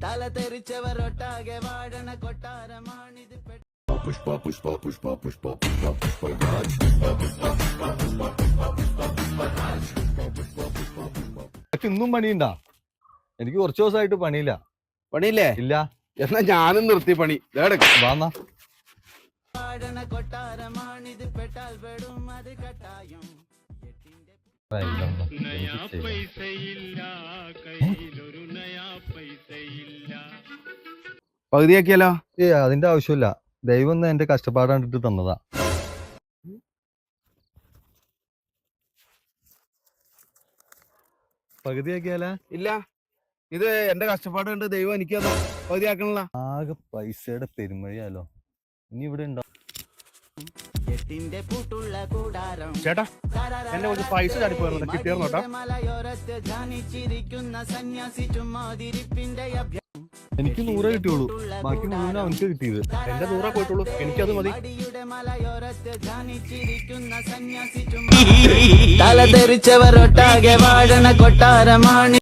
തല തെറിച്ചവരൊട്ടാകെ വാഴണ കൊട്ടാരമാണിത്. Pushpa, pushpa, pushpa, pushpa, pushpa, pushpa, Raj. ഇന്നും പണിയുണ്ടാ? എനിക്ക് കുറച്ച് ദിവസമായിട്ട് പണിയില്ല. പണിയില്ലേ? ഇല്ല. എന്നാ ഞാനും നിർത്തി പണി. വാന്നാ വാഴണ കൊട്ടാരമാണിത്, പെട്ടാൽ പെടും അത് കട്ടായം. പകുതിയാക്കിയാലോ? അതിന്റെ ആവശ്യമില്ല. ദൈവം ഒന്ന് എന്റെ കഷ്ടപ്പാട് കണ്ടിട്ട് തന്നതാ. പകുതിയാക്കിയാലാ? ഇല്ല, ഇത് എന്റെ കഷ്ടപ്പാട് കണ്ട് ദൈവം എനിക്ക് പകുതിയാക്കണല്ല. ആകെ പൈസയുടെ പെരുമഴിയാലോ. ഇനി ഇവിടെ ഉണ്ടോ? ചേട്ടാ, എന്നെ കുറച്ച് പൈസ ചാടിപ്പോയിരുന്നു, കിട്ടിയായിരുന്നോട്ടാ? മലയോരത്ത് ധ്യാനിച്ചിരിക്കുന്ന സന്യാസി ചുമ്മാതിരിപ്പിന്റെ എനിക്ക് 100 കിട്ടിയുള്ളൂ, ബാക്കി മുഴുവൻ അവനക്ക് കിട്ടിയത്. എന്റെ 100 പോയിട്ടുള്ളൂ, എനിക്കത് മതി. മലയോരത്ത് ധ്യാനിച്ചിരിക്കുന്ന സന്യാസി തല തെറിച്ചവരൊട്ടാകെ വാഴണ കൊട്ടാരമാണ്.